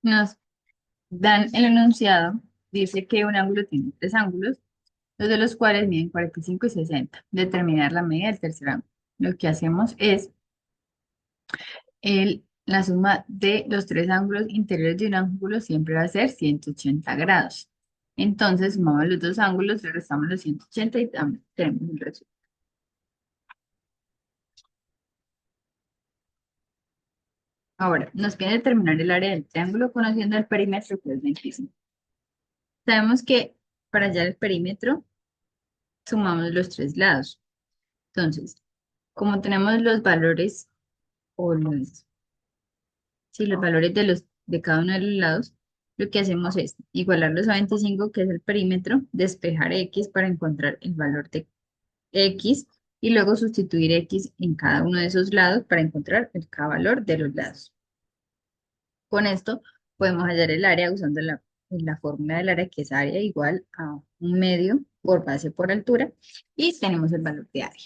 Nos dan el enunciado, dice que un ángulo tiene tres ángulos, dos de los cuales miden 45 y 60. Determinar la medida del tercer ángulo. Lo que hacemos es la suma de los tres ángulos interiores de un ángulo siempre va a ser 180 grados. Entonces sumamos los dos ángulos, le restamos los 180 y tenemos el resultado. Ahora, nos pide determinar el área del triángulo conociendo el perímetro, que es 25. Sabemos que para hallar el perímetro sumamos los tres lados. Entonces, como tenemos los valores o los, sí, los valores de cada uno de los lados, lo que hacemos es igualarlos a 25, que es el perímetro, despejar X para encontrar el valor de X y luego sustituir X en cada uno de esos lados para encontrar cada valor de los lados. Con esto podemos hallar el área usando la fórmula del área, que es área igual a un medio por base por altura, y tenemos el valor de área.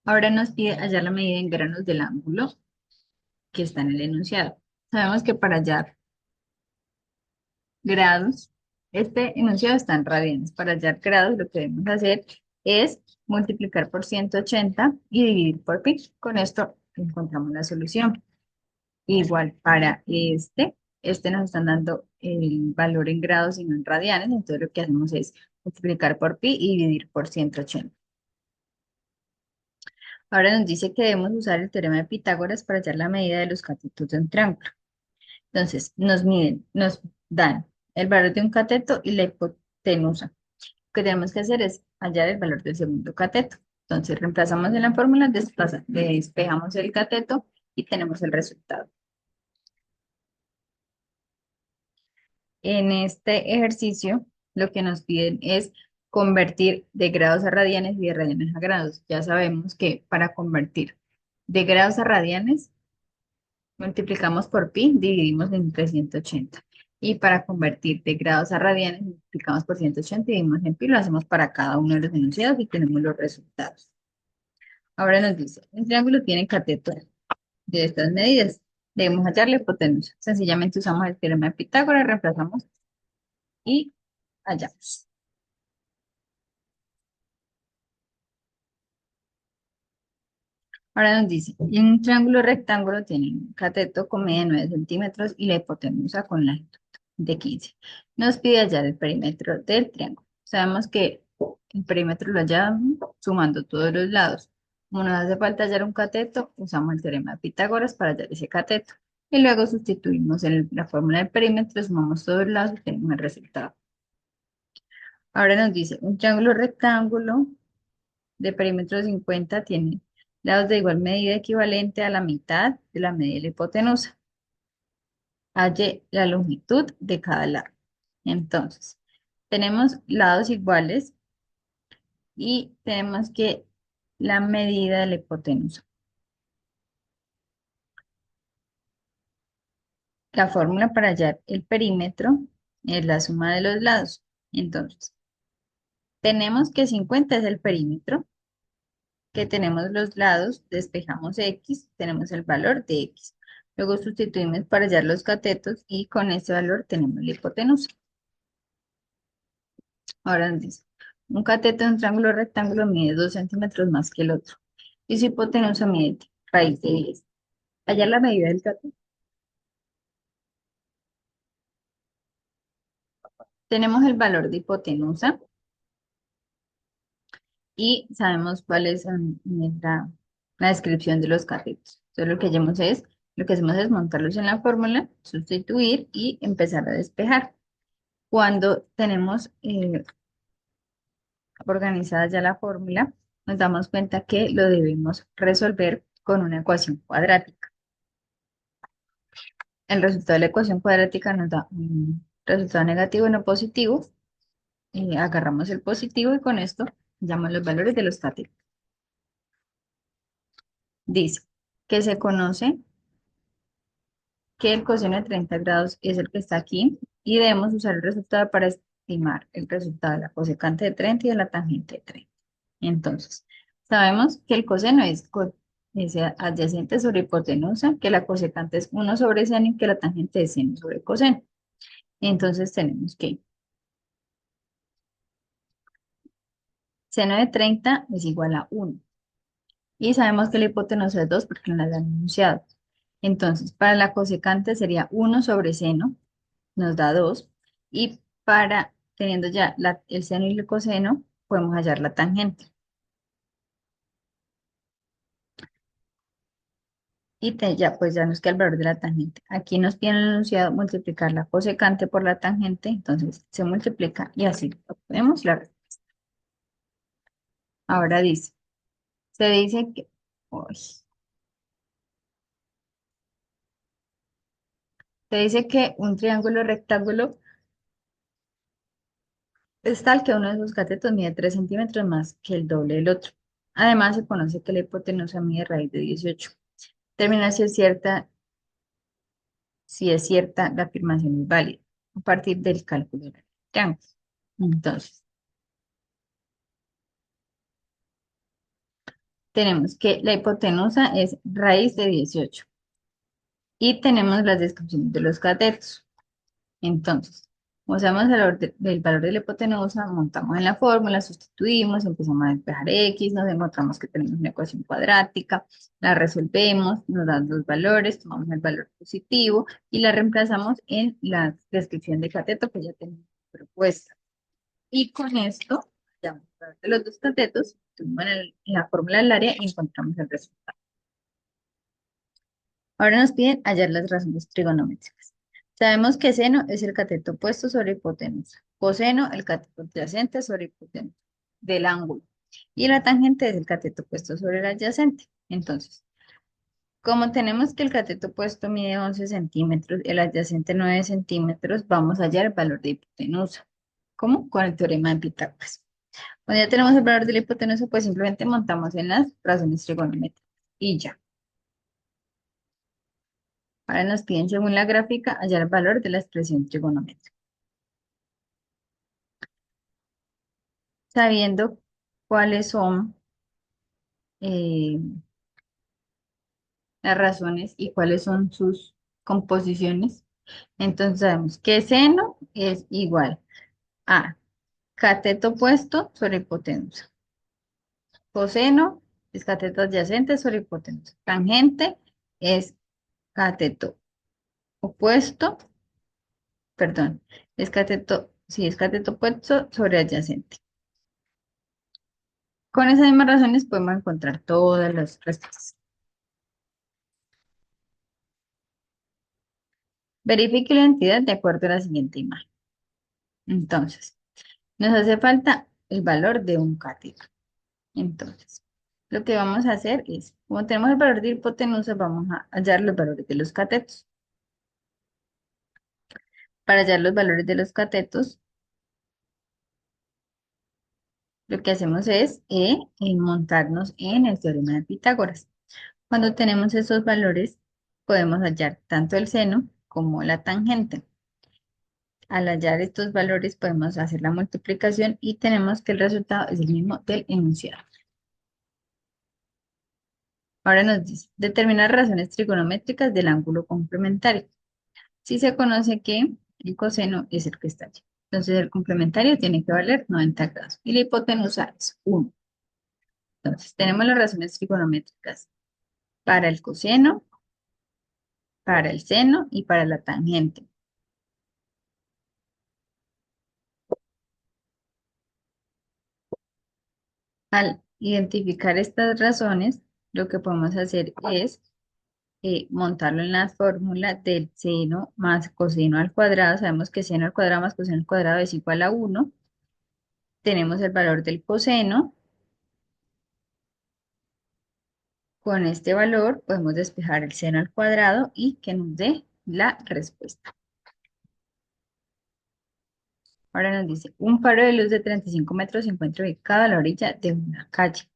Ahora nos pide hallar la medida en grados del ángulo que está en el enunciado. Sabemos que para hallar grados, este enunciado está en radianes. Para hallar grados, lo que debemos hacer es multiplicar por 180 y dividir por pi. Con esto encontramos la solución. Igual para este nos están dando el valor en grados y no en radianes, entonces lo que hacemos es multiplicar por pi y dividir por 180. Ahora nos dice que debemos usar el teorema de Pitágoras para hallar la medida de los catetos de un triángulo. Entonces, nos dan el valor de un cateto y la hipotenusa. Lo que tenemos que hacer es hallar el valor del segundo cateto. Entonces, reemplazamos en la fórmula, despejamos el cateto y tenemos el resultado. En este ejercicio, lo que nos piden es convertir de grados a radianes y de radianes a grados. Ya sabemos que para convertir de grados a radianes, multiplicamos por pi, dividimos entre 180. Y para convertir de grados a radianes, multiplicamos por 180 y dividimos en pi. Lo hacemos para cada uno de los enunciados y tenemos los resultados. Ahora nos dice, un triángulo tiene cateto de estas medidas. Debemos hallarle hipotenusa. Sencillamente usamos el teorema de Pitágoras, reemplazamos y hallamos. Ahora nos dice, un triángulo rectángulo tiene un cateto con media de 9 centímetros y la hipotenusa con longitud de 15. Nos pide hallar el perímetro del triángulo. Sabemos que el perímetro lo hallamos sumando todos los lados. Como nos hace falta hallar un cateto, usamos el teorema de Pitágoras para hallar ese cateto. Y luego sustituimos en la fórmula del perímetro, sumamos todos los lados y tenemos el resultado. Ahora nos dice, un triángulo rectángulo de perímetro 50 tiene lados de igual medida equivalente a la mitad de la medida de la hipotenusa. Halle la longitud de cada lado. Entonces, tenemos lados iguales y tenemos que la medida de la hipotenusa. La fórmula para hallar el perímetro es la suma de los lados. Entonces, tenemos que 50 es el perímetro, que tenemos los lados, despejamos X, tenemos el valor de X. Luego sustituimos para hallar los catetos y con ese valor tenemos la hipotenusa. Ahora nos dice, un cateto de un triángulo rectángulo mide 2 centímetros más que el otro y su hipotenusa mide raíz de 10. Hallar la medida del cateto. Tenemos el valor de hipotenusa y sabemos cuál es la descripción de los catetos. Entonces lo que hacemos es montarlos en la fórmula, sustituir y empezar a despejar. Cuando tenemos organizada ya la fórmula, nos damos cuenta que lo debemos resolver con una ecuación cuadrática. El resultado de la ecuación cuadrática nos da un resultado negativo y no positivo. Agarramos el positivo y con esto hallamos los valores de los catetos. Dice que se conoce que el coseno de 30 grados es el que está aquí y debemos usar el resultado para estimar el resultado de la cosecante de 30 y de la tangente de 30. Entonces, sabemos que el coseno es es adyacente sobre hipotenusa, que la cosecante es uno sobre seno y que la tangente es seno sobre coseno. Entonces tenemos que seno de 30 es igual a 1. Y sabemos que la hipotenusa es 2 porque nos la han enunciado. Entonces, para la cosecante sería 1 sobre seno, nos da 2. Y para, teniendo ya el seno y el coseno, podemos hallar la tangente. Y ya, pues ya nos queda el valor de la tangente. Aquí nos piden el enunciado multiplicar la cosecante por la tangente, entonces se multiplica y así obtenemos la respuesta. Ahora dice, se dice que, uy, se dice que un triángulo rectángulo es tal que uno de sus catetos mide 3 centímetros más que el doble del otro. Además, se conoce que la hipotenusa mide raíz de 18. Termina si es cierta la afirmación es válida a partir del cálculo del triángulo. Entonces, tenemos que la hipotenusa es raíz de 18 y tenemos las descripciones de los catetos. Entonces, usamos el valor del valor de la hipotenusa, montamos en la fórmula, sustituimos, empezamos a despejar X, nos encontramos que tenemos una ecuación cuadrática, la resolvemos, nos dan dos valores, tomamos el valor positivo y la reemplazamos en la descripción de cateto que ya tenemos propuesta. Y con esto, ya de los dos catetos, en la fórmula del área y encontramos el resultado. Ahora nos piden hallar las razones trigonométricas. Sabemos que seno es el cateto opuesto sobre hipotenusa, coseno el cateto adyacente sobre hipotenusa del ángulo y la tangente es el cateto opuesto sobre el adyacente. Entonces, como tenemos que el cateto opuesto mide 11 centímetros, el adyacente 9 centímetros, vamos a hallar el valor de hipotenusa. ¿Cómo? Con el teorema de Pitágoras. Cuando ya tenemos el valor de la hipotenusa, pues simplemente montamos en las razones trigonométricas y ya. Ahora nos piden, según la gráfica, hallar el valor de la expresión trigonométrica. Sabiendo cuáles son eh, las razones y cuáles son sus composiciones, entonces sabemos que seno es igual a cateto opuesto sobre hipotenusa. Coseno es cateto adyacente sobre hipotenusa. Tangente es cateto opuesto, perdón, es cateto, sí, es cateto opuesto sobre adyacente. Con esas mismas razones podemos encontrar todas las respuestas. Verifique la identidad de acuerdo a la siguiente imagen. Entonces, nos hace falta el valor de un cateto. Entonces, lo que vamos a hacer es, como tenemos el valor de hipotenusa, vamos a hallar los valores de los catetos. Para hallar los valores de los catetos, lo que hacemos es montarnos en el teorema de Pitágoras. Cuando tenemos esos valores, podemos hallar tanto el seno como la tangente. Al hallar estos valores, podemos hacer la multiplicación y tenemos que el resultado es el mismo del enunciado. Ahora nos dice, determinar razones trigonométricas del ángulo complementario. Si se conoce que el coseno es el que está allí. Entonces el complementario tiene que valer 90 grados y la hipotenusa es 1. Entonces tenemos las razones trigonométricas para el coseno, para el seno y para la tangente. Al identificar estas razones, lo que podemos hacer es montarlo en la fórmula del seno más coseno al cuadrado. Sabemos que seno al cuadrado más coseno al cuadrado es igual a 1. Tenemos el valor del coseno. Con este valor podemos despejar el seno al cuadrado y que nos dé la respuesta. Ahora nos dice, un faro de luz de 35 metros se encuentra ubicado a la orilla de una calle.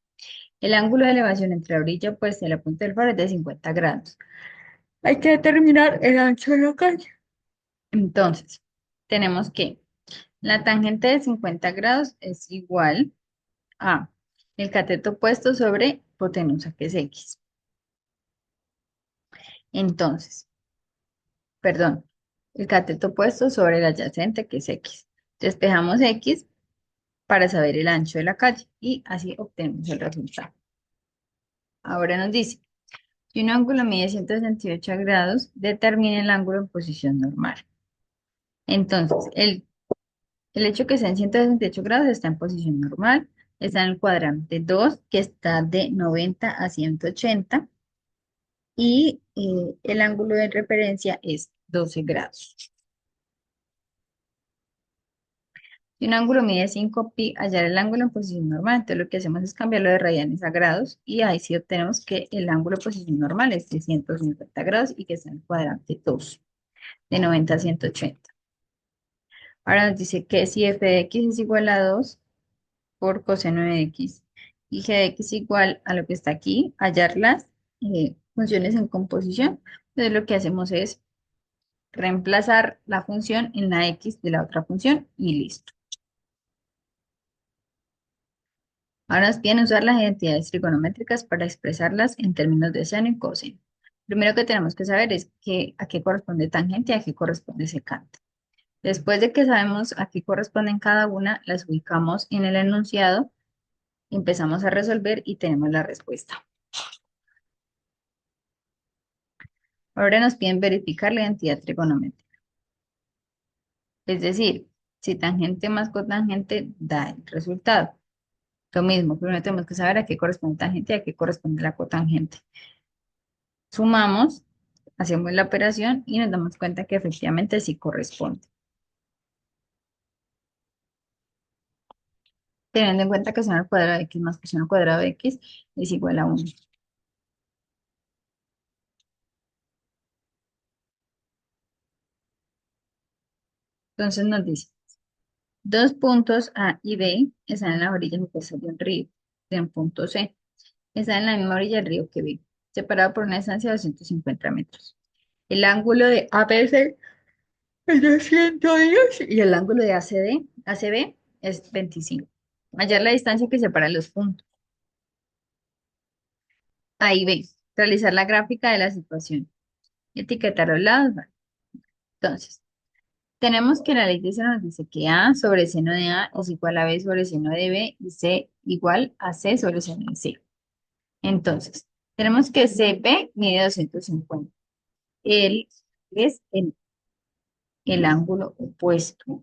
El ángulo de elevación entre la orilla opuesta y la punta del faro es de 50 grados. Hay que determinar el ancho de la calle. Entonces, tenemos que la tangente de 50 grados es igual a el cateto opuesto sobre hipotenusa, que es X. Entonces, perdón, el cateto opuesto sobre el adyacente que es X. Despejamos X para saber el ancho de la calle y así obtenemos el resultado. Ahora nos dice, si un ángulo mide 168 grados, determine el ángulo en posición normal. Entonces, el hecho que sea en 168 grados está en posición normal, está en el cuadrante 2, que está de 90 a 180, y el ángulo de referencia es 12 grados. Si un ángulo mide 5 pi, hallar el ángulo en posición normal, entonces lo que hacemos es cambiarlo de radianes a grados, y ahí sí obtenemos que el ángulo de posición normal es de 150 grados y que está en el cuadrante 2, de 90 a 180. Ahora nos dice que si f de x es igual a 2 por coseno de x y g de x igual a lo que está aquí, hallar las funciones en composición. Entonces lo que hacemos es reemplazar la función en la x de la otra función y listo. Ahora nos piden usar las identidades trigonométricas para expresarlas en términos de seno y coseno. Primero que tenemos que saber es a qué corresponde tangente y a qué corresponde secante. Después de que sabemos a qué corresponden cada una, las ubicamos en el enunciado, empezamos a resolver y tenemos la respuesta. Ahora nos piden verificar la identidad trigonométrica. Es decir, si tangente más cotangente da el resultado. Lo mismo, primero tenemos que saber a qué corresponde tangente y a qué corresponde la cotangente. Sumamos, hacemos la operación y nos damos cuenta que efectivamente sí corresponde. Teniendo en cuenta que seno al cuadrado de x más coseno al cuadrado de x es igual a 1. Entonces nos dice, dos puntos A y B están en las orillas opuestas de un río, de un punto C. Están en la misma orilla del río que B, separado por una distancia de 250 metros. El ángulo de ABC es de 110 y el ángulo de ACB es 25. Hallar la distancia que separa los puntos A y B. Realizar la gráfica de la situación. Etiquetar los lados. Bueno, entonces, tenemos que la ley de seno nos dice que A sobre seno de A es igual a B sobre seno de B y C igual a C sobre seno de C. Entonces, tenemos que CB mide 250. Él es el ángulo opuesto.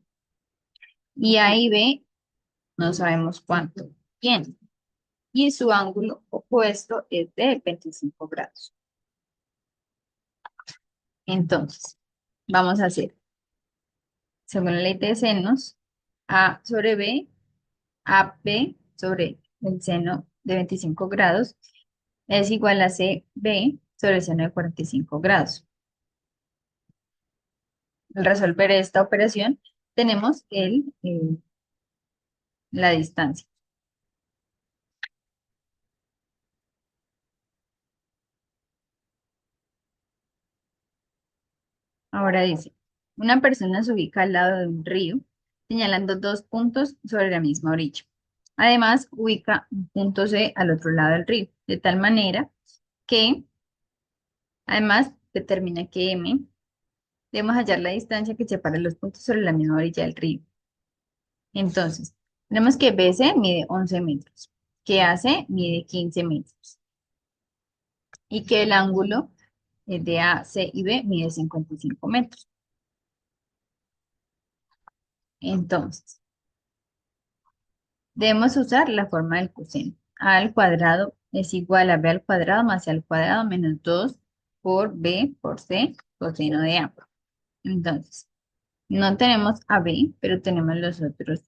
Y A y B no sabemos cuánto. Bien. Y su ángulo opuesto es de 25 grados. Entonces, vamos a hacer, según la ley de senos, A sobre B, AB sobre el seno de 25 grados es igual a CB sobre el seno de 45 grados. Al resolver esta operación, tenemos la distancia. Ahora dice, una persona se ubica al lado de un río, señalando dos puntos sobre la misma orilla. Además, ubica un punto C al otro lado del río, de tal manera que, además, determina que M, debemos hallar la distancia que separa los puntos sobre la misma orilla del río. Entonces, tenemos que BC mide 11 metros, que AC mide 15 metros y que el ángulo de A, C y B mide 55 metros. Entonces, debemos usar la forma del coseno. A al cuadrado es igual a B al cuadrado más C al cuadrado menos 2 por B por C coseno de A. Entonces, no tenemos a B, pero tenemos los otros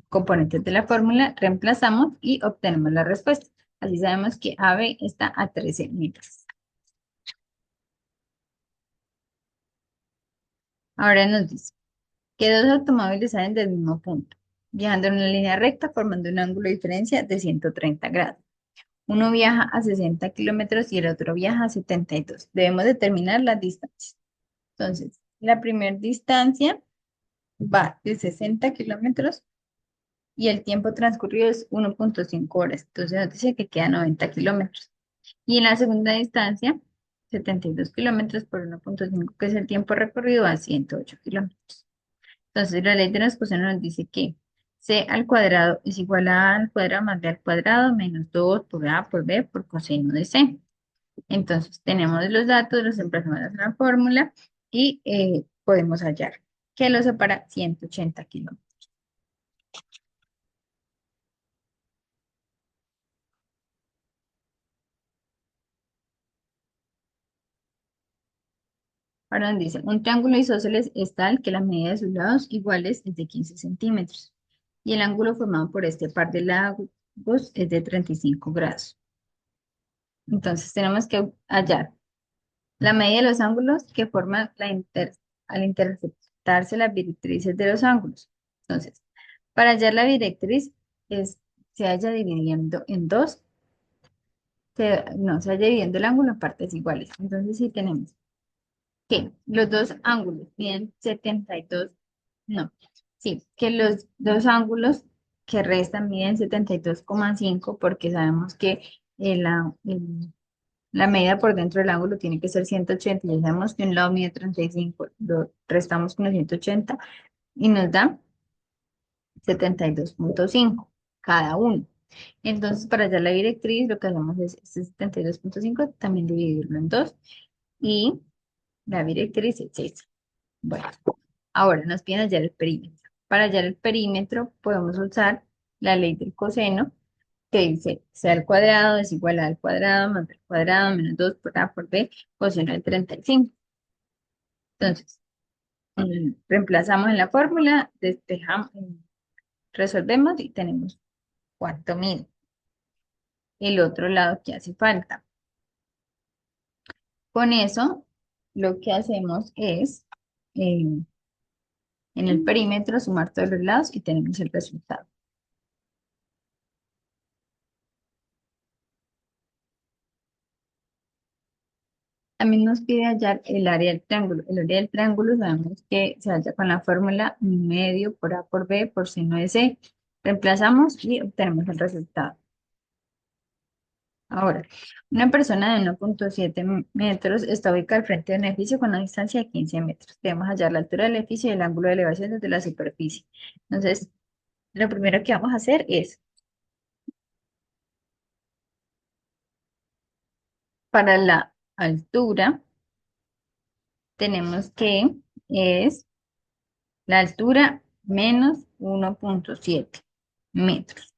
componentes de la fórmula, reemplazamos y obtenemos la respuesta. Así sabemos que AB está a 13 metros. Ahora nos dice que dos automóviles salen del mismo punto, viajando en una línea recta formando un ángulo de diferencia de 130 grados. Uno viaja a 60 kilómetros y el otro viaja a 72. Debemos determinar las distancias. Entonces, la primera distancia va de 60 kilómetros y el tiempo transcurrido es 1,5 horas. Entonces nos dice que queda 90 kilómetros. Y en la segunda distancia 72 kilómetros por 1,5, que es el tiempo recorrido, a 108 kilómetros. Entonces, la ley de los coseno nos dice que c al cuadrado es igual a al cuadrado más b al cuadrado menos 2 por a por b por coseno de c. Entonces, tenemos los datos, los emplazamos en la fórmula y podemos hallar que lo separa 180 kilómetros. Ahora nos dice, un triángulo isósceles es tal que la medida de sus lados iguales es de 15 centímetros y el ángulo formado por este par de lados es de 35 grados. Entonces, tenemos que hallar la medida de los ángulos que forman al interceptarse las directrices de los ángulos. Entonces, para hallar la directriz, es, se halla dividiendo en dos, no, se halla dividiendo el ángulo en partes iguales. Entonces, si tenemos que los dos ángulos miden 72, no, sí, que los dos ángulos que restan miden 72,5 porque sabemos que la medida por dentro del ángulo tiene que ser 180. Ya sabemos que un lado mide 35, lo restamos con los 180 y nos da 72,5 cada uno. Entonces, para hallar la directriz, lo que hacemos es este 72,5 también dividirlo en dos y la directriz es esa. Bueno, ahora nos piden hallar el perímetro. Para hallar el perímetro podemos usar la ley del coseno que dice c al cuadrado es igual a al cuadrado más b al cuadrado menos 2 por a por b coseno de 35. Entonces, reemplazamos en la fórmula, despejamos, resolvemos y tenemos cuánto mide el otro lado que hace falta. Con eso, lo que hacemos es en el perímetro sumar todos los lados y tenemos el resultado. También nos pide hallar el área del triángulo. El área del triángulo sabemos que se halla con la fórmula medio por A por B por seno de C. Reemplazamos y obtenemos el resultado. Ahora, una persona de 1,7 metros está ubicada al frente de un edificio con una distancia de 15 metros. Debemos hallar la altura del edificio y el ángulo de elevación desde la superficie. Entonces, lo primero que vamos a hacer es, para la altura, tenemos que es la altura menos 1,7 metros.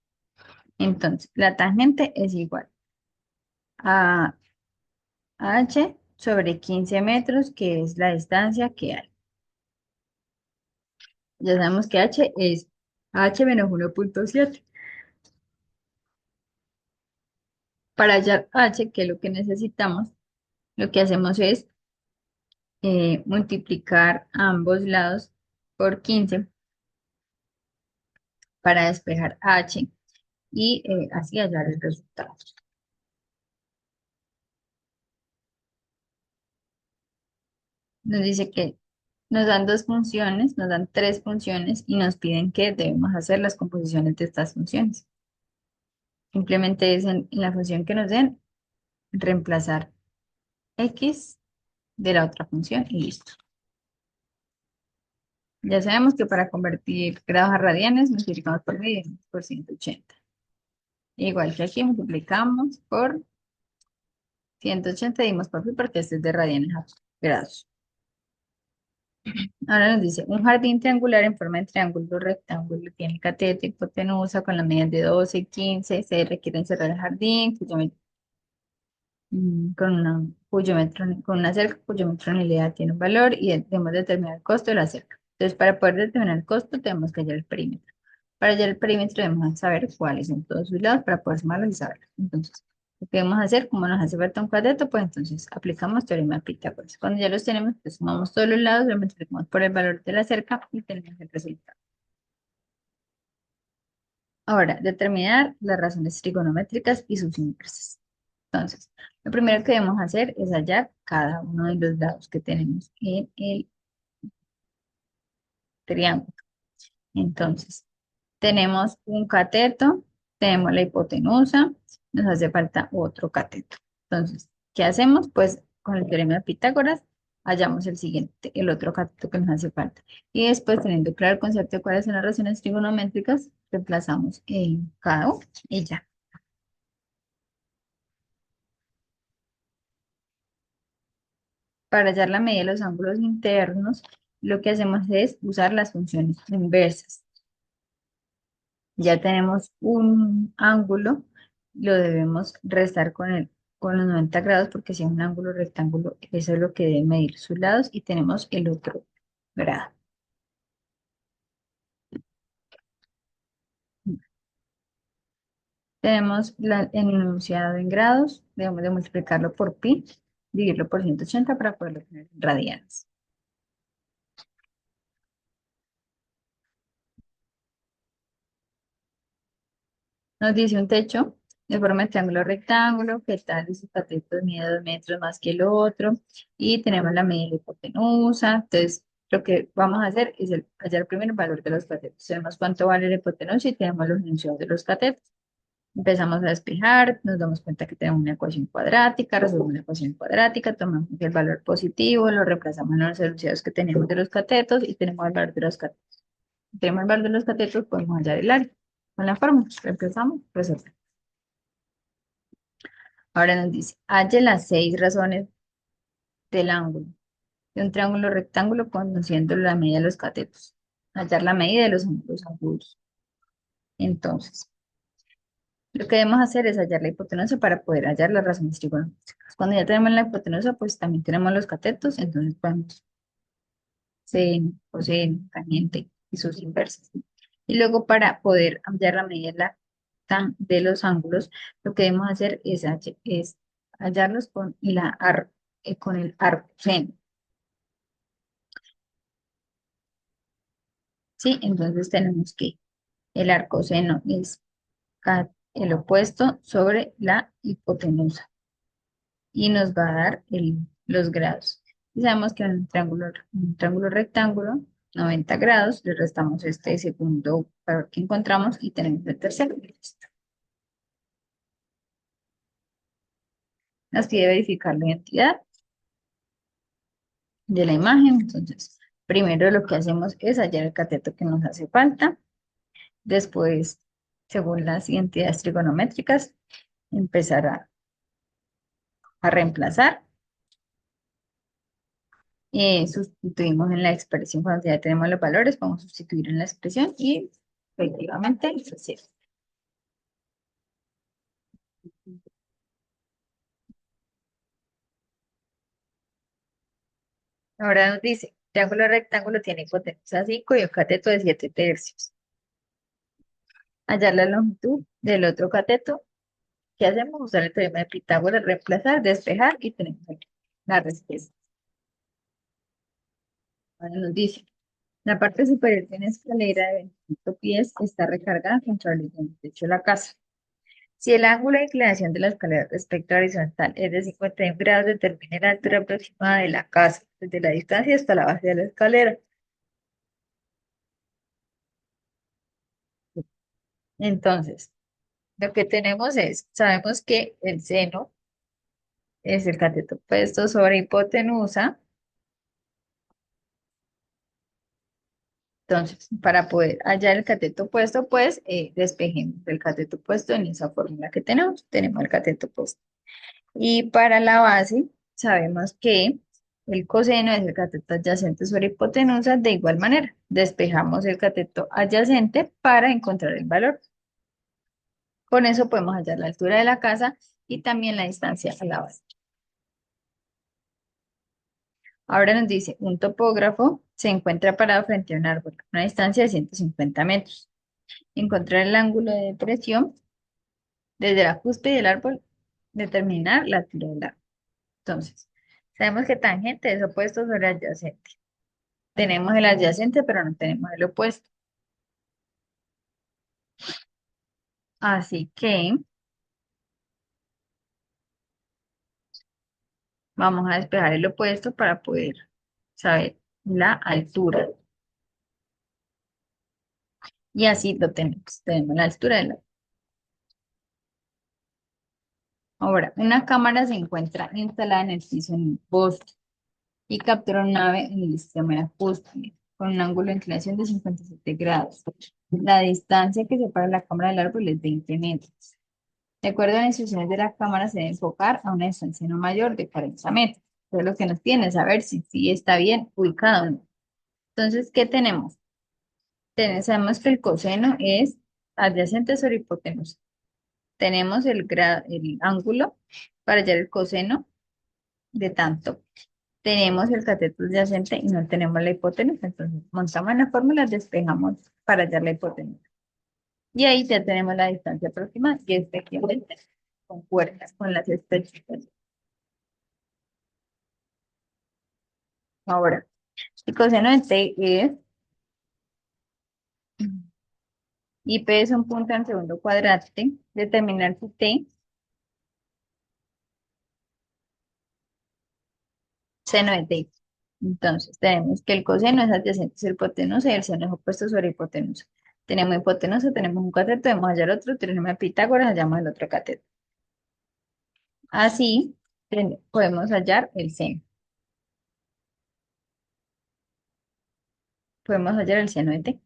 Entonces, la tangente es igual a h sobre 15 metros, que es la distancia que hay. Ya sabemos que h es h menos 1,7. Para hallar h, que es lo que necesitamos, lo que hacemos es multiplicar ambos lados por 15 para despejar h y así hallar el resultado. Nos dice que nos dan dos funciones, nos dan tres funciones y nos piden que debemos hacer las composiciones de estas funciones. Simplemente es en la función que nos den, reemplazar x de la otra función y listo. Ya sabemos que para convertir grados a radianes multiplicamos por medio por 180. Igual que aquí multiplicamos por 180 y dimos por pi porque este es de radianes a grados. Ahora nos dice, un jardín triangular en forma de triángulo rectángulo tiene cateto y hipotenusa con las medidas de 12 y 15. Se requiere encerrar el jardín con una cerca cuyo metronidad tiene un valor y debemos determinar el costo de la cerca. Entonces, para poder determinar el costo, tenemos que hallar el perímetro. Para hallar el perímetro debemos saber cuáles son todos sus lados para poder sumarlos y saberlos. Entonces, lo que debemos hacer, como nos hace falta un cuadreto, pues entonces aplicamos teorema de Pitágoras. Cuando ya los tenemos, pues sumamos todos los lados, lo multiplicamos por el valor de la cerca y tenemos el resultado. Ahora, determinar las razones trigonométricas y sus inversas. Entonces, lo primero que debemos hacer es hallar cada uno de los lados que tenemos en el triángulo. Entonces, tenemos un cateto, tenemos la hipotenusa, nos hace falta otro cateto. Entonces, ¿qué hacemos? Pues con el teorema de Pitágoras, hallamos el siguiente, el otro cateto que nos hace falta. Y después, teniendo claro el concepto de cuáles son las relaciones trigonométricas, reemplazamos en cada uno y ya. Para hallar la medida de los ángulos internos, lo que hacemos es usar las funciones inversas. Ya tenemos un ángulo, lo debemos restar con los 90 grados porque si es un ángulo rectángulo, eso es lo que debe medir sus lados y tenemos el otro grado. Tenemos el enunciado en grados, debemos de multiplicarlo por pi, dividirlo por 180 para poderlo tener en radianes. Nos dice un techo de forma de triángulo rectángulo, que tal y su cateto mide 2 metros más que el otro, y tenemos la medida de la hipotenusa. Entonces, lo que vamos a hacer es hallar primero el valor de los catetos. Sabemos cuánto vale la hipotenusa y tenemos los enunciados de los catetos. Empezamos a despejar, nos damos cuenta que tenemos una ecuación cuadrática, resolvemos la ecuación cuadrática, tomamos el valor positivo, lo reemplazamos en los enunciados que tenemos de los catetos y tenemos el valor de los catetos. Si tenemos el valor de los catetos, podemos hallar el área. Con la fórmula, reemplazamos, resolvemos. Ahora nos dice, halle las 6 razones del ángulo de un triángulo rectángulo conociendo la medida de los catetos. Hallar la medida de los ángulos agudos. Entonces, lo que debemos hacer es hallar la hipotenusa para poder hallar las razones trigonométricas. Cuando ya tenemos la hipotenusa, pues también tenemos los catetos, entonces podemos seno, coseno, tangente y sus inversas. Y luego para poder hallar la medida de los ángulos, lo que debemos hacer es hallarlos con el arcoseno. ¿Sí? Entonces tenemos que el arcoseno es el opuesto sobre la hipotenusa y nos va a dar los grados. Y sabemos que en un triángulo rectángulo, 90 grados, le restamos este segundo valor que encontramos y tenemos el tercero. Listo. Nos pide verificar la identidad de la imagen. Entonces, primero lo que hacemos es hallar el cateto que nos hace falta. Después, según las identidades trigonométricas, empezar a reemplazar. Sustituimos en la expresión cuando ya tenemos los valores, vamos a sustituir en la expresión y efectivamente es así. Ahora nos dice, triángulo rectángulo tiene hipotenusa 5 y un cateto de 7 tercios. Hallar la longitud del otro cateto. ¿Qué hacemos? Usar el teorema de Pitágoras, reemplazar, despejar y tenemos aquí la respuesta. Ahora nos dice, la parte superior de una escalera de 25 pies está recargada contra el techo de la casa. Si el ángulo de inclinación de la escalera respecto a la horizontal es de 51 grados, determine la altura aproximada de la casa, desde la distancia hasta la base de la escalera. Entonces, lo que tenemos es, sabemos que el seno es el cateto opuesto sobre hipotenusa. Entonces, para poder hallar el cateto opuesto, pues despejemos el cateto opuesto en esa fórmula que tenemos. Tenemos el cateto opuesto. Y para la base, sabemos que el coseno es el cateto adyacente sobre hipotenusa. De igual manera, despejamos el cateto adyacente para encontrar el valor. Con eso podemos hallar la altura de la casa y también la distancia a la base. Ahora nos dice, un topógrafo se encuentra parado frente a un árbol a una distancia de 150 metros. Encontrar el ángulo de depresión desde la cúspide del árbol, determinar la altura del árbol. Entonces, sabemos que tangente es opuesto sobre adyacente. Tenemos el adyacente, pero no tenemos el opuesto. Así que vamos a despejar el opuesto para poder saber la altura. Y así lo tenemos. Tenemos la altura del árbol. Ahora, una cámara se encuentra instalada en el piso en un bosque y captura una ave en el sistema cúspide con un ángulo de inclinación de 57 grados. La distancia que separa la cámara del árbol es 20 metros. De acuerdo a las instrucciones de la cámara, se debe enfocar a una distancia no mayor de 40 metros. Entonces, lo que nos tiene es saber si está bien ubicado o no. Entonces, ¿qué tenemos? Sabemos que el coseno es adyacente sobre hipotenusa. Tenemos el ángulo para hallar el coseno de tanto. Tenemos el cateto adyacente y no tenemos la hipotenusa. Entonces, montamos la fórmula, despejamos para hallar la hipotenusa. Y ahí ya tenemos la distancia aproximada y efectivamente concuerda con las especificaciones. Ahora, el coseno de t es, y p es un punto en segundo cuadrante, determinar si t, seno de t. Entonces, tenemos que el coseno es adyacente sobre hipotenusa y el seno es opuesto sobre hipotenusa. Tenemos hipotenusa, tenemos un cateto, debemos hallar otro, teorema de Pitágoras, hallamos el otro cateto. Así, podemos hallar el seno. Podemos hallar el seno de t.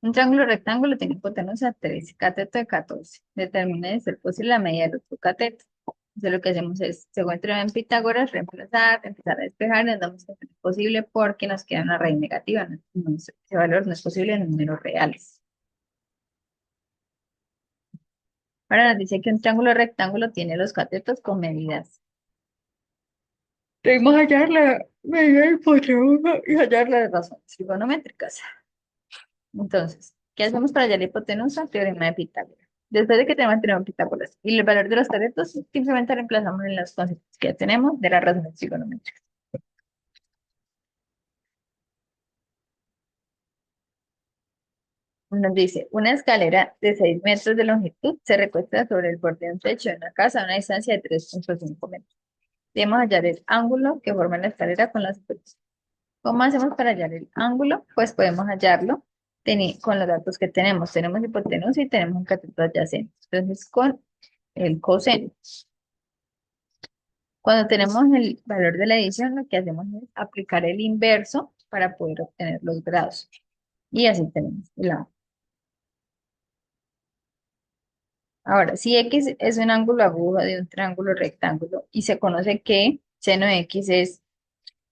Un triángulo rectángulo tiene hipotenusa 13, cateto de 14. Determina de ser posible la medida del otro cateto. Entonces lo que hacemos es, según el teorema de Pitágoras, reemplazar, empezar a despejar, nos damos cuenta que no es posible porque nos queda una raíz negativa. Ese valor no es posible en números reales. Ahora nos dice que un triángulo rectángulo tiene los catetos con medidas. Debemos hallar la medida del hipotenusa y hallar las razones trigonométricas. Entonces, ¿qué hacemos para hallar la hipotenusa? Teorema de Pitágoras. Después de que tenemos el teorema de Pitágoras y el valor de los catetos, simplemente reemplazamos en los conceptos que ya tenemos de las razones trigonométricas. Nos dice, una escalera de 6 metros de longitud se recuesta sobre el borde de un techo de una casa a una distancia de 3,5 metros. Debemos hallar el ángulo que forma la escalera con la superficie. ¿Cómo hacemos para hallar el ángulo? Pues podemos hallarlo con los datos que tenemos. Tenemos hipotenusa y tenemos un cateto adyacente. Entonces, con el coseno. Cuando tenemos el valor de la edición, lo que hacemos es aplicar el inverso para poder obtener los grados. Y así tenemos el ángulo. Ahora, si X es un ángulo agudo de un triángulo rectángulo y se conoce que seno de X es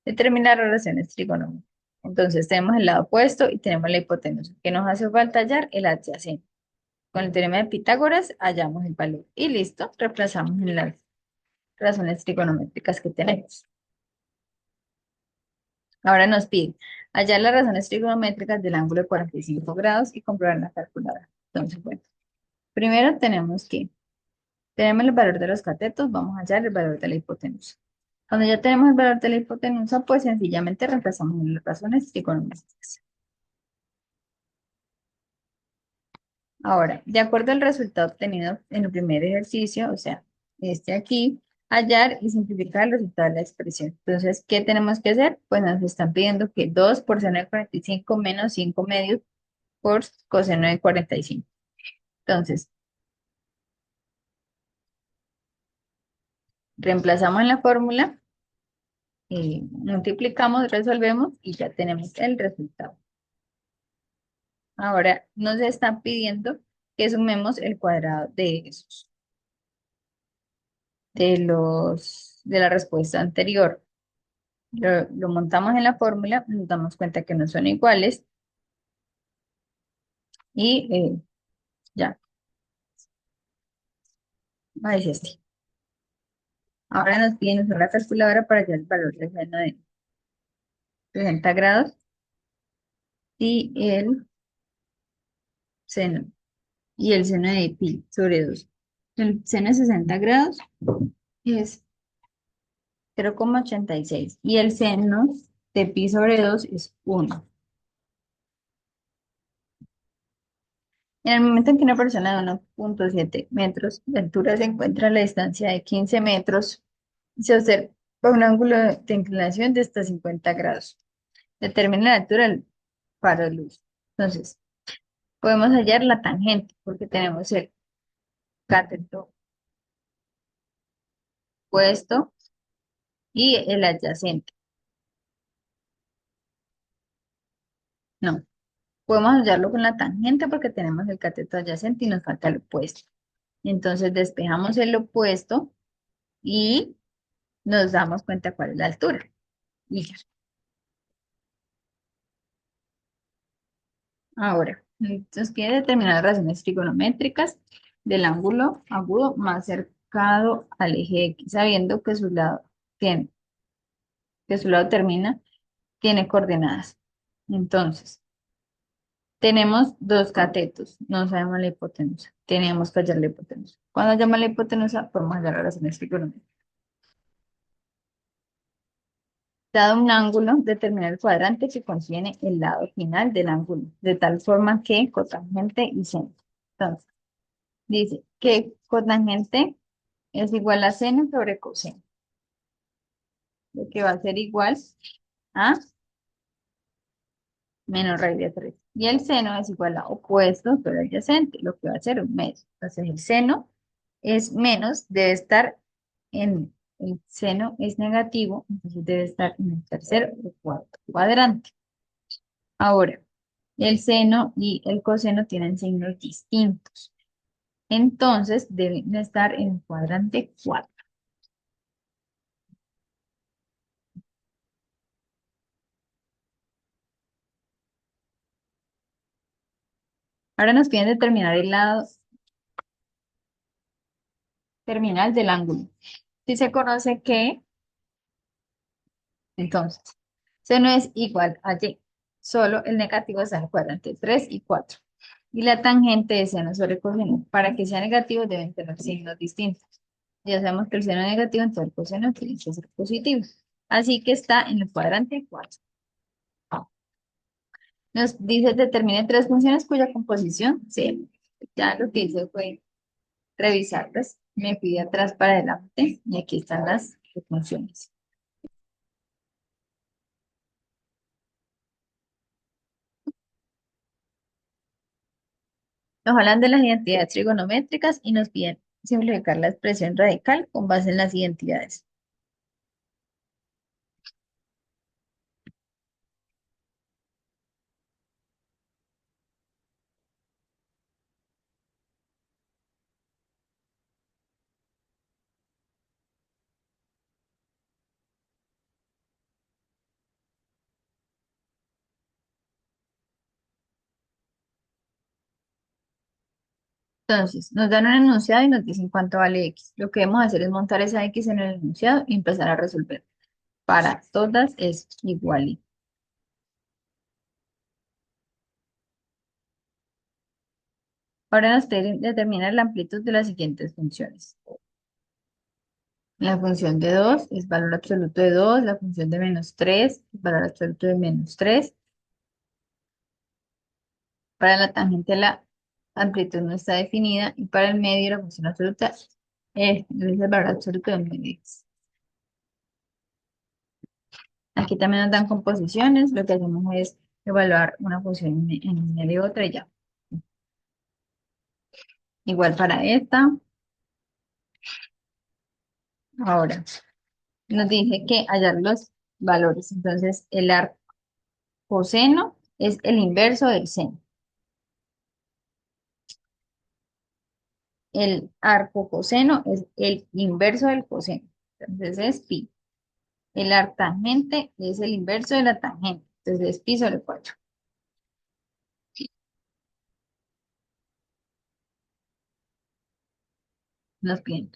determinar relaciones trigonómetras. Entonces tenemos el lado opuesto y tenemos la hipotenusa. ¿Qué nos hace falta hallar? El adyacente. Con el teorema de Pitágoras hallamos el valor y listo, reemplazamos en las razones trigonométricas que tenemos. Ahora nos pide hallar las razones trigonométricas del ángulo de 45 grados y comprobar la calculadora. Entonces, bueno, primero tenemos el valor de los catetos, vamos a hallar el valor de la hipotenusa. Cuando ya tenemos el valor de la hipotenusa, pues sencillamente reemplazamos en las razones trigonométricas. Ahora, de acuerdo al resultado obtenido en el primer ejercicio, o sea, este aquí, hallar y simplificar el resultado de la expresión. Entonces, ¿qué tenemos que hacer? Pues nos están pidiendo que 2 por seno de 45 menos 5 medios por coseno de 45. Entonces, reemplazamos en la fórmula, multiplicamos, resolvemos y ya tenemos el resultado. Ahora nos están pidiendo que sumemos el cuadrado de esos, de la respuesta anterior. Lo montamos en la fórmula, nos damos cuenta que no son iguales y ya, ahí es este. Ahora nos piden usar la calculadora para hallar el valor del seno de 60 grados y seno, el seno de pi sobre 2. El seno de 60 grados es 0,86 y el seno de pi sobre 2 es 1. En el momento en que una persona de 1,7 metros de altura se encuentra a la distancia de 15 metros, se observa un ángulo de inclinación de hasta 50 grados. Determina la altura del faro de luz. Entonces, Podemos hallar la tangente porque tenemos el cateto opuesto y el adyacente. No, podemos hallarlo con la tangente porque tenemos el cateto adyacente y nos falta el opuesto. Entonces despejamos el opuesto y nos damos cuenta cuál es la altura. Y ya. Ahora, entonces quiere determinar las relaciones trigonométricas del ángulo agudo más cercano al eje X, sabiendo tiene, que su lado termina, tiene coordenadas. Entonces, tenemos dos catetos, no sabemos la hipotenusa. Tenemos que hallar la hipotenusa. Cuando hallamos la hipotenusa, podemos hallar las relaciones trigonométricas. Dado un ángulo, determina el cuadrante que contiene el lado final del ángulo, de tal forma que cotangente y seno. Entonces, dice que cotangente es igual a seno sobre coseno, lo que va a ser igual a menos raíz de 3. Y el seno es igual a opuesto sobre adyacente, lo que va a ser un medio. Entonces, el seno es menos, debe estar el seno es negativo, entonces debe estar en el tercer o cuarto cuadrante. Ahora, el seno y el coseno tienen signos distintos. Entonces, deben estar en el cuadrante 4. Ahora nos piden determinar el lado terminal del ángulo. Si se conoce que, entonces, seno es igual a y. Solo el negativo está en el cuadrante 3 y 4. Y la tangente de seno sobre coseno. Para que sea negativo deben tener signos distintos. Ya sabemos que el seno es negativo, entonces el coseno tiene que ser positivo. Así que está en el cuadrante 4. Nos dice determine tres funciones cuya composición se. Ya lo que hice fue revisarlas. Me fui de atrás para adelante y aquí están las funciones. Nos hablan de las identidades trigonométricas y nos piden simplificar la expresión radical con base en las identidades. Entonces, nos dan un enunciado y nos dicen cuánto vale X. Lo que debemos hacer es montar esa X en el enunciado y empezar a resolver. Para todas es igual. Ahora nos piden determinar la amplitud de las siguientes funciones. La función de 2 es valor absoluto de 2, la función de menos 3 es valor absoluto de menos 3. Para la tangente la amplitud no está definida y para el medio la función absoluta es el valor absoluto de medio. Aquí también nos dan composiciones, lo que hacemos es evaluar una función en medio de otra y ya. Igual para esta. Ahora, nos dice que hallar los valores. Entonces, el arco coseno es el inverso del seno. El arco coseno es el inverso del coseno. Entonces, es pi. El arctangente es el inverso de la tangente. Entonces, es pi sobre 4. Nos piden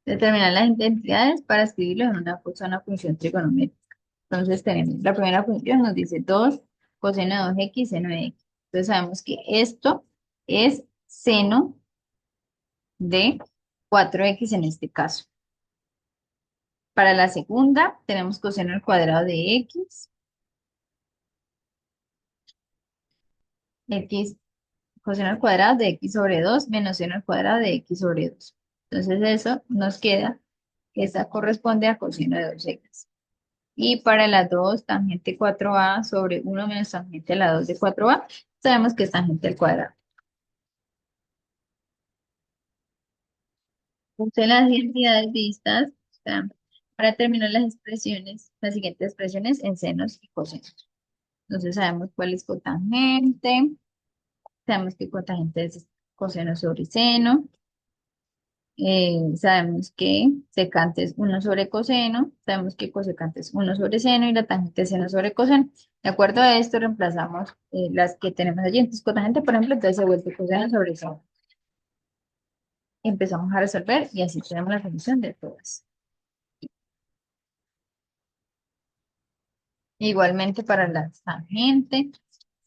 determinar las identidades para escribirlo en una función trigonométrica. Entonces tenemos la primera función, nos dice 2 coseno de 2x seno de x. Entonces sabemos que esto es seno de 4x en este caso. Para la segunda tenemos coseno al cuadrado de x coseno al cuadrado de x sobre 2 menos seno al cuadrado de x sobre 2. Entonces eso nos queda, esa corresponde a coseno de 2x. Y para la 2 tangente 4a sobre 1 menos tangente a la 2 de 4a, sabemos que es tangente al cuadrado. Use las identidades vistas, o sea, para terminar las expresiones, las siguientes expresiones en senos y cosenos. Entonces sabemos cuál es cotangente, sabemos que cotangente es coseno sobre seno, sabemos que secante es 1 sobre coseno, sabemos que cosecante es 1 sobre seno y la tangente es seno sobre coseno. De acuerdo a esto, reemplazamos las que tenemos allí. Entonces, cotangente, por ejemplo, entonces se vuelve coseno sobre seno. Empezamos a resolver y así tenemos la solución de todas. Igualmente para la tangente,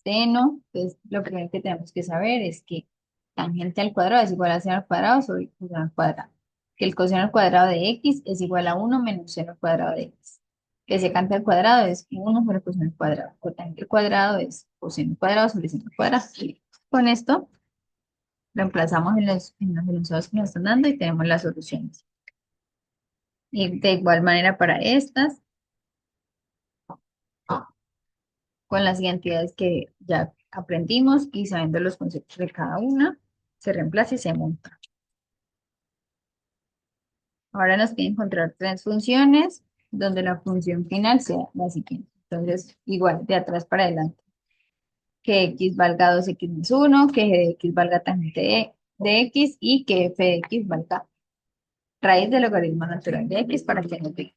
seno, pues lo primero que tenemos que saber es que tangente al cuadrado es igual a seno al cuadrado sobre coseno al cuadrado. Que el coseno al cuadrado de x es igual a 1 menos seno al cuadrado de x. Que secante al cuadrado es 1 sobre coseno al cuadrado. Cotangente al cuadrado es coseno al cuadrado sobre seno al cuadrado. Y con esto reemplazamos en los enunciados que nos están dando y tenemos las soluciones. Y de igual manera para estas, con las identidades que ya aprendimos y sabiendo los conceptos de cada una, se reemplaza y se monta. Ahora nos pide encontrar tres funciones donde la función final sea la siguiente. Entonces, igual, de atrás para adelante. Que x valga 2x más 1, que g de x valga tangente de x y que f de x valga raíz del logaritmo natural de x para que nos dé.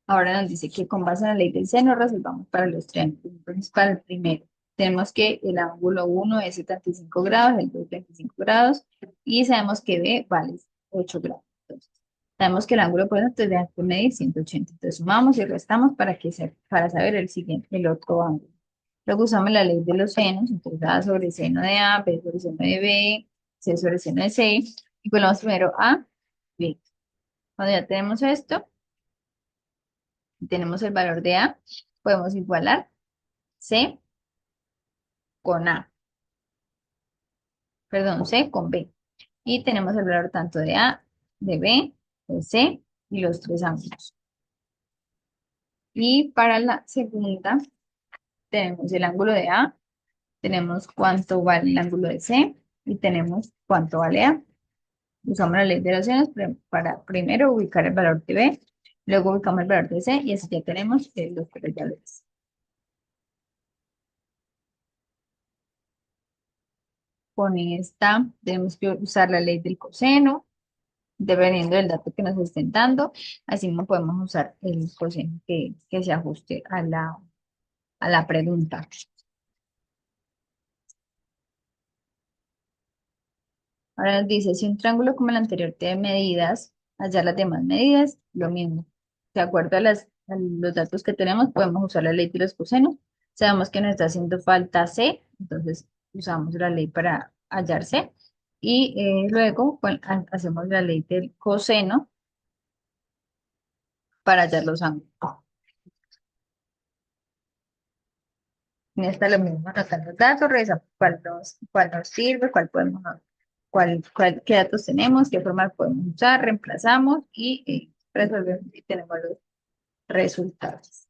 Ahora nos dice que con base en la ley del seno resolvamos para los triángulos. Entonces, para el primero, tenemos que el ángulo uno es 75 grados, el 2 25 grados, y sabemos que B vale 8 grados. Entonces, sabemos que el ángulo por eso tendría que medir 180. Entonces, sumamos y restamos para saber el siguiente, el otro ángulo. Luego usamos la ley de los senos, entonces A sobre seno de A, B sobre seno de B, C sobre seno de C, y ponemos primero A, B. Cuando ya tenemos esto, tenemos el valor de A, podemos igualar C con A, perdón, C con B. Y tenemos el valor tanto de A, de B, de C y los tres ángulos. Y para la segunda, tenemos el ángulo de A, tenemos cuánto vale el ángulo de C y tenemos cuánto vale A. Usamos la ley de los senos para primero ubicar el valor de B, luego ubicamos el valor de C y así ya tenemos los tres valores. Con esta tenemos que usar la ley del coseno, dependiendo del dato que nos estén dando. Así no podemos usar el coseno que se ajuste a la pregunta. Ahora nos dice, si un triángulo como el anterior tiene medidas, hallar las demás medidas, lo mismo. De acuerdo a los datos que tenemos, podemos usar la ley de los cosenos. Sabemos que nos está haciendo falta C, entonces usamos la ley para hallar C. Y luego pues, hacemos la ley del coseno para hallar los ángulos. En esta lo mismo, anotando los datos, revisamos cuál nos sirve, qué datos tenemos, qué forma podemos usar, reemplazamos y resolvemos y tenemos los resultados.